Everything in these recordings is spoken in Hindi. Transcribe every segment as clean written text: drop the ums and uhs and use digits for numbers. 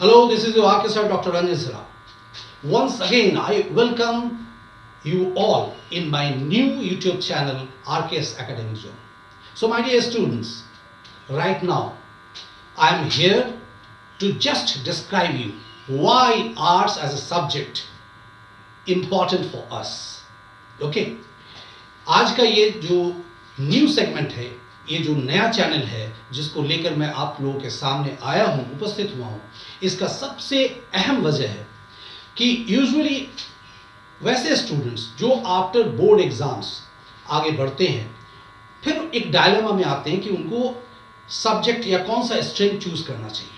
Hello, this is your orchestra, Dr. Ranjan Sira. Once again, I welcome you all in my new YouTube channel, RKS Academic Zone. So, my dear students, right now, I am here to just describe you why arts as a subject important for us. Okay? आज का ये जो न्यू सेगमेंट है, ये जो नया चैनल है जिसको लेकर मैं आप लोगों के सामने आया हूं, उपस्थित हुआ हूं, इसका सबसे अहम वजह है कि यूजुअली वैसे स्टूडेंट्स जो आफ्टर बोर्ड एग्जाम्स आगे बढ़ते हैं फिर एक डायलेमा में आते हैं कि उनको सब्जेक्ट या कौन सा स्ट्रीम चूज करना चाहिए।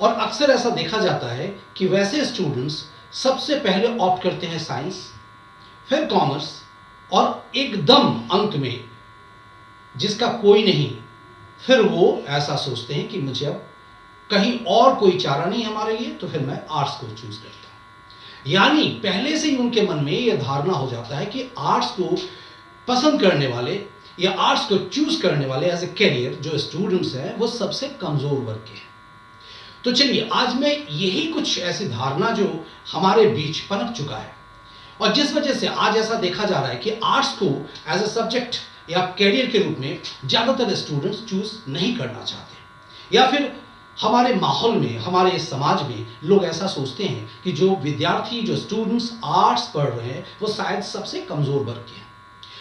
और अक्सर ऐसा देखा जाता है कि वैसे स्टूडेंट्स सबसे पहले ऑप्ट करते हैं साइंस, फिर कॉमर्स, और एकदम अंत में जिसका कोई नहीं, फिर वो ऐसा सोचते हैं कि मुझे अब कहीं और कोई चारा नहीं हमारे लिए, तो फिर मैं आर्ट्स को चूज करता हूं। यानी पहले से ही उनके मन में यह धारणा हो जाता है कि आर्ट्स को पसंद करने वाले या आर्ट्स को चूज करने वाले एज ए करियर जो स्टूडेंट्स हैं वो सबसे कमजोर वर्ग के हैं। तो चलिए आज मैं यही कुछ ऐसी धारणा जो हमारे बीच पनप चुका है और जिस वजह से आज ऐसा देखा जा रहा है कि आर्ट्स को एज ए सब्जेक्ट या कैरियर के रूप में ज़्यादातर स्टूडेंट्स चूज नहीं करना चाहते, या फिर हमारे माहौल में, हमारे समाज में लोग ऐसा सोचते हैं कि जो विद्यार्थी, जो स्टूडेंट्स आर्ट्स पढ़ रहे हैं वो शायद सबसे कमज़ोर वर्ग के हैं।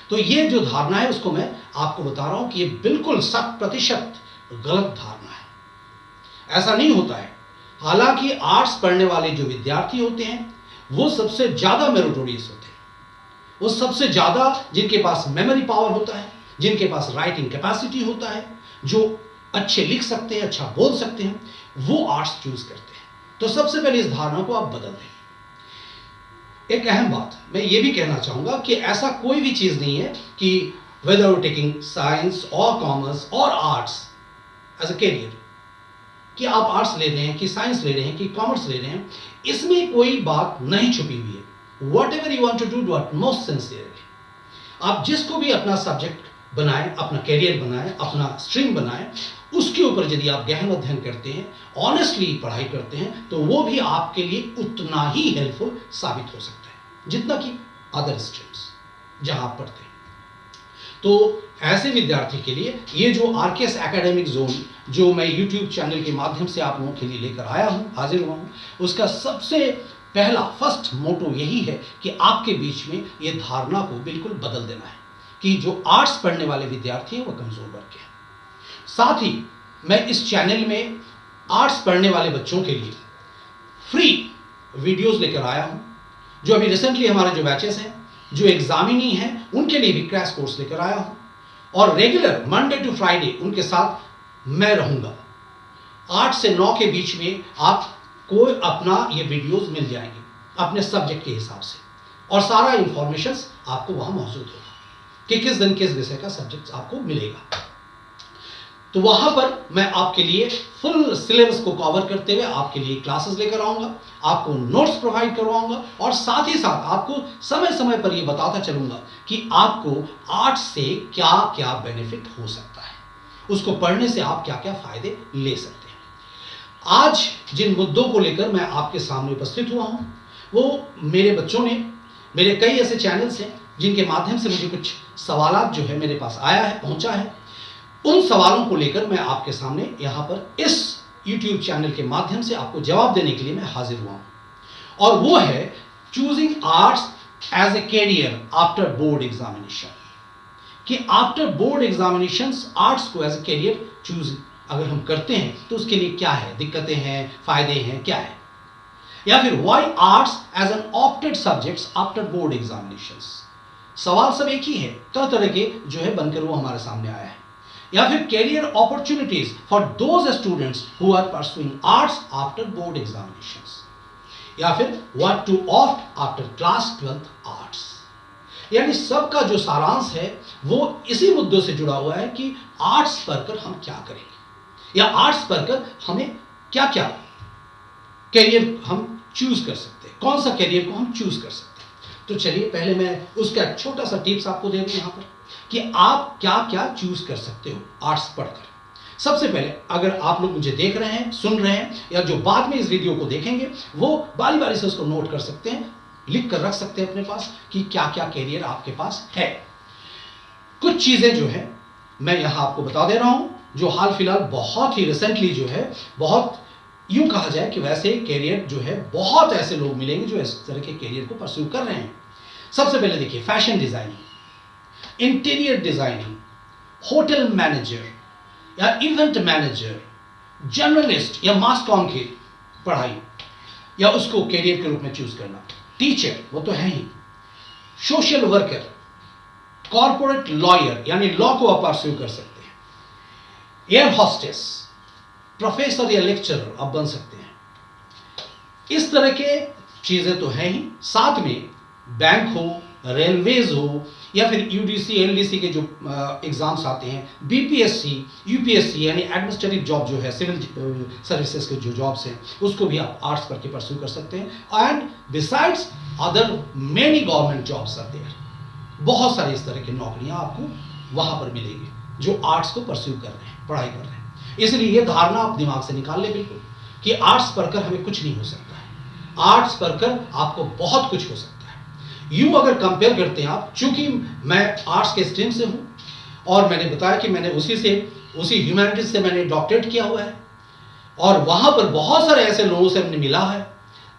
तो ये जो धारणा है उसको मैं आपको बता रहा हूँ कि ये बिल्कुल 100% गलत धारणा है। ऐसा नहीं होता है। हालांकि आर्ट्स पढ़ने वाले जो विद्यार्थी होते हैं वो सबसे ज़्यादा मेरिटोरियस होते हैं, वो सबसे ज़्यादा जिनके पास मेमोरी पावर होता है, जिनके पास राइटिंग कैपेसिटी होता है, जो अच्छे लिख सकते हैं, अच्छा बोल सकते हैं, वो आर्ट्स चूज करते हैं। तो सबसे पहले इस धारणा को आप बदल दें। एक अहम बात मैं ये भी कहना चाहूँगा कि ऐसा कोई भी चीज़ नहीं है कि वेदर यू टेकिंग साइंस और कॉमर्स और आर्ट्स एज अ कैरियर, कि आप आर्ट्स ले रहे हैं कि साइंस ले रहे हैं कि कॉमर्स ले रहे हैं, इसमें कोई बात नहीं छुपी हुई है। Whatever you want to do what most sincerely, आप जिसको भी अपना सब्जेक्ट बनाएं, अपना कैरियर बनाएं, अपना स्ट्रीम बनाएं, उसके ऊपर यदि आप गहन अध्ययन करते हैं, ऑनेस्टली पढ़ाई करते हैं, तो वो भी आपके लिए उतना ही हेल्पफुल साबित हो सकता है जितना कि अदर स्ट्रीम्स जहां आप पढ़ते हैं। तो ऐसे विद्यार्थी के लिए ये जो आरकेएस एकेडमिक जोन जो मैं यूट्यूब चैनल के माध्यम से आप लोगों के लिए लेकर आया हूँ, हाजिर हुआ हूँ, उसका सबसे पहला फर्स्ट मोटो यही है कि आपके बीच में ये धारणा को बिल्कुल बदल देना है कि जो आर्ट्स पढ़ने वाले विद्यार्थी हैं वो कमजोर वर्ग के हैं। साथ ही मैं इस चैनल में आर्ट्स पढ़ने वाले बच्चों के लिए फ्री वीडियोस लेकर आया हूँ। जो अभी रिसेंटली हमारे जो बैचेस हैं, जो एग्जामिनी हैं, उनके लिए भी क्रैश कोर्स लेकर आया हूँ, और रेगुलर मंडे टू फ्राइडे उनके साथ मैं रहूँगा। 8 से 9 के बीच में आपको अपना ये वीडियोस मिल जाएंगे अपने सब्जेक्ट के हिसाब से, और सारा इंफॉर्मेशंस आपको वहाँ मौजूद होगा कि किस दिन किस विषय का सब्जेक्ट आपको मिलेगा। तो वहाँ पर मैं आपके लिए फुल सिलेबस को कवर करते हुए आपके लिए क्लासेस लेकर आऊँगा, आपको नोट्स प्रोवाइड करवाऊँगा, और साथ ही साथ आपको समय समय पर ये बताता चलूँगा कि आपको आर्ट्स से क्या क्या बेनिफिट हो सकता है, उसको पढ़ने से आप क्या क्या फ़ायदे ले सकते हैं। आज जिन मुद्दों को लेकर मैं आपके सामने उपस्थित हुआ हूँ वो मेरे बच्चों ने, मेरे कई ऐसे चैनल्स हैं जिनके माध्यम से मुझे कुछ सवालात जो है मेरे पास आया है, पहुँचा है, उन सवालों को लेकर मैं आपके सामने यहाँ पर इस YouTube चैनल के माध्यम से आपको जवाब देने के लिए मैं हाजिर हुआ हूँ। और वो है choosing arts as a career after board examination, कि आफ्टर बोर्ड एग्जामिनेशंस आर्ट्स को एज ए कैरियर चूज अगर हम करते हैं तो उसके लिए क्या है, दिक्कतें हैं, फायदे हैं, क्या है, या फिर why arts as an opted subjects after board examinations. सवाल सब एक ही है, तरह तरह के जो है बनकर वो हमारे सामने आया है। या फिर career opportunities for those students who are pursuing arts after board examinations, या फिर what to opt after class 12th arts. यानी सबका जो सारांश है वो इसी मुद्दों से जुड़ा हुआ है कि आर्ट्स पढ़कर हम क्या करेंगे, या आर्ट्स पढ़कर हमें क्या क्या कैरियर हम चूज कर सकते हैं, कौन सा कैरियर को हम चूज कर सकते हैं। तो चलिए पहले मैं उसका एक छोटा सा टिप्स आपको दे दूं यहाँ पर कि आप क्या क्या चूज कर सकते हो आर्ट्स पढ़कर। सबसे पहले अगर आप लोग मुझे देख रहे हैं, सुन रहे हैं, या जो बाद में इस वीडियो को देखेंगे, वो बारी बारी से उसको नोट कर सकते हैं, लिख कर रख सकते हैं अपने पास कि क्या क्या कैरियर आपके पास है। कुछ चीजें जो है मैं यहां आपको बता दे रहा हूं, जो हाल फिलहाल बहुत ही रिसेंटली जो है, बहुत यूं कहा जाए कि वैसे कैरियर जो है, बहुत ऐसे लोग मिलेंगे जो इस तरह के कैरियर को परस्यू कर रहे हैं। सबसे पहले देखिए, fashion designing, interior designing, hotel manager या इवेंट मैनेजर, जर्नलिस्ट या मास कॉम की पढ़ाई या उसको कैरियर के रूप में चूज करना, टीचर वो तो है ही, सोशल वर्कर, कॉर्पोरेट लॉयर यानी लॉ को आप परस्यू कर सकते हैं, एयर हॉस्टेस, प्रोफेसर या लेक्चरर आप बन सकते हैं। इस तरह के चीजें तो हैं ही, साथ में बैंक हो, रेलवेज हो, या फिर यूडीसी एलडीसी के जो एग्जाम्स आते हैं, बीपीएससी, यूपीएससी यानी एडमिनिस्ट्रेटिव जॉब जो है, सिविल सर्विसेज के जो जॉब्स हैं, उसको भी आप आर्ट्स करके परस्यू कर सकते हैं। And besides other many government jobs आते हैं, बहुत सारी इस तरह की नौकरियां आपको वहां पर मिलेंगी जो आर्ट्स को परस्यू कर रहे हैं, पढ़ाई कर रहे हैं। इसलिए ये धारणा आप दिमाग से निकाल ले बिल्कुल कि आर्ट्स पढ़कर हमें कुछ नहीं हो सकता है। आर्ट्स पढ़कर आपको बहुत कुछ हो सकता है। यूं अगर कंपेयर करते हैं आप, चूंकि मैं आर्ट्स के स्ट्रीम से हूं और मैंने बताया कि मैंने उसी ह्यूमैनिटीज से मैंने डॉक्टरेट किया हुआ है, और वहां पर बहुत सारे ऐसे लोगों से हमने मिला है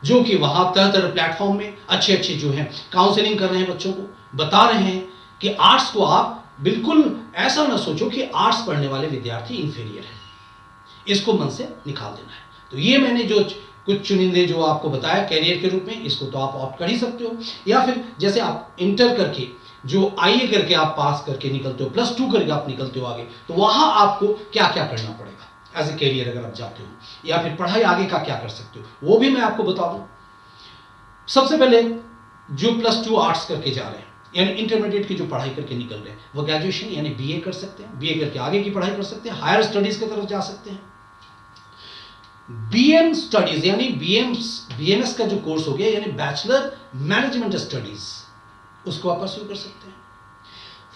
जो कि वहां तरह तरह प्लेटफॉर्म में अच्छे अच्छे जो है काउंसलिंग कर रहे हैं, बच्चों को बता रहे हैं कि आर्ट्स को आप बिल्कुल ऐसा ना सोचो कि आर्ट्स पढ़ने वाले विद्यार्थी इंफीरियर है, इसको मन से निकाल देना है। तो ये मैंने जो कुछ चुनिंदे जो आपको बताया कैरियर के रूप में, इसको तो आप ऑप्ट कर ही सकते हो, या फिर जैसे आप इंटर करके जो आईए करके आप पास करके निकलते हो, +2 करके आप निकलते हो आगे, तो वहां आपको क्या क्या करना पड़ेगा एज ए कैरियर अगर आप जाते हो, या फिर पढ़ाई आगे का क्या कर सकते हो, वो भी मैं आपको बता दूं। सबसे पहले जो +2 आर्ट्स करके जा रहे हैं यानी इंटरमीडिएट की जो पढ़ाई करके निकल रहे हैं, वो ग्रेजुएशन यानी बीए कर सकते हैं, बीए करके आगे की पढ़ाई कर सकते हैं, हायर स्टडीज की तरफ जा सकते हैं। बीएम स्टडीज यानी बीएमएस का जो कोर्स हो गया यानी बैचलर मैनेजमेंट स्टडीज, उसको आप परस्यू कर सकते हैं।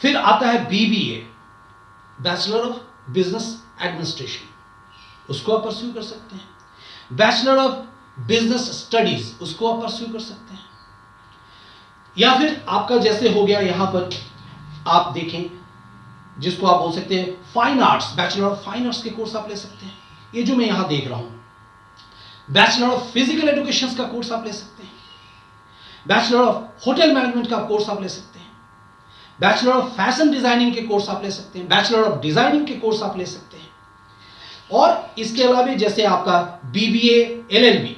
फिर आता है BBA, bachelor of business administration, उसको आप परस्यू कर सकते हैं। बैचलर ऑफ बिजनेस स्टडीज, उसको आप परस्यू कर सकते हैं। या फिर आपका जैसे हो गया यहां पर आप देखें, जिसको आप बोल सकते हैं fine arts, bachelor of fine arts के कोर्स आप ले सकते हैं। ये जो मैं यहां देख रहा हूं, बैचलर ऑफ फिजिकल एजुकेशन का कोर्स आप ले सकते हैं, बैचलर ऑफ होटल मैनेजमेंट का कोर्स आप ले सकते हैं, बैचलर ऑफ फैशन डिजाइनिंग के कोर्स आप ले सकते हैं, बैचलर ऑफ डिजाइनिंग के कोर्स आप ले सकते हैं। और इसके अलावा जैसे आपका बीबीए एलएलबी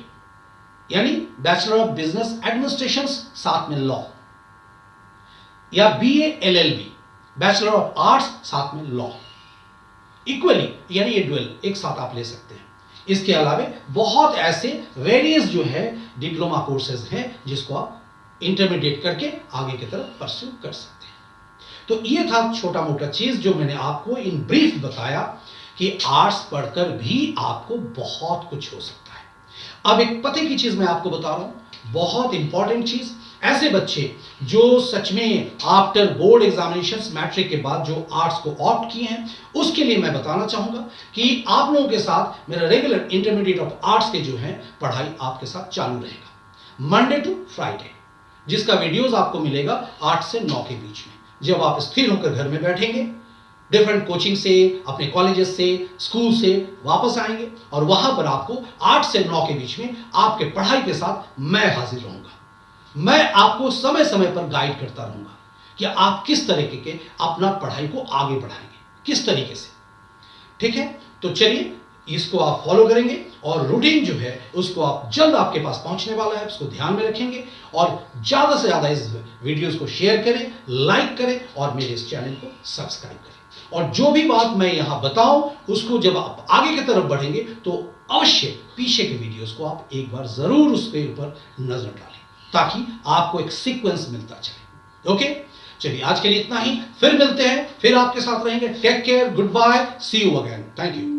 यानी बैचलर ऑफ बिजनेस एडमिनिस्ट्रेशन साथ में लॉ, या BA LLB bachelor of arts साथ में लॉ, इक्वली यानी ये ड्यूअल एक साथ आप ले सकते हैं। इसके अलावा बहुत ऐसे वेरियस जो है डिप्लोमा कोर्सेज हैं जिसको आप इंटरमीडिएट करके आगे की तरफ परस्यू कर सकते हैं। तो ये था छोटा मोटा चीज जो मैंने आपको इन ब्रीफ बताया कि आर्ट्स पढ़कर भी आपको बहुत कुछ हो सकता है। अब एक पते की चीज मैं आपको बता रहा हूं, बहुत इंपॉर्टेंट चीज, ऐसे बच्चे जो सच में आफ्टर बोर्ड एग्जामिनेशंस मैट्रिक के बाद जो आर्ट्स को ऑप्ट किए हैं, उसके लिए मैं बताना चाहूंगा कि आप लोगों के साथ मेरा रेगुलर इंटरमीडिएट ऑफ आर्ट्स के जो है पढ़ाई आपके साथ चालू रहेगा मंडे टू फ्राइडे, जिसका वीडियोस आपको मिलेगा 8 से 9 के बीच में, जब आप स्थिर होकर घर में बैठेंगे, डिफरेंट कोचिंग से, अपने कॉलेजेस से, स्कूल से वापस आएंगे, और वहां पर आपको 8 से 9 के बीच में आपके पढ़ाई के साथ मैं हाजिर रहूंगा। मैं आपको समय समय पर गाइड करता रहूंगा कि आप किस तरीके के अपना पढ़ाई को आगे बढ़ाएंगे, किस तरीके से। ठीक है, तो चलिए इसको आप फॉलो करेंगे और रूटीन जो है उसको आप जल्द आपके पास पहुंचने वाला है, उसको ध्यान में रखेंगे और ज्यादा से ज्यादा इस वीडियोस को शेयर करें, लाइक करें और मेरे इस चैनल को सब्सक्राइब करें। और जो भी बात मैं यहां बताऊं उसको जब आप आगे की तरफ बढ़ेंगे तो अवश्य पीछे के वीडियोस को आप एक बार जरूर उसके ऊपर नजर डालें, ताकि आपको एक सीक्वेंस मिलता चले। ओके, चलिए आज के लिए इतना ही, फिर मिलते हैं, फिर आपके साथ रहेंगे। Take care, good bye, see you again, thank you.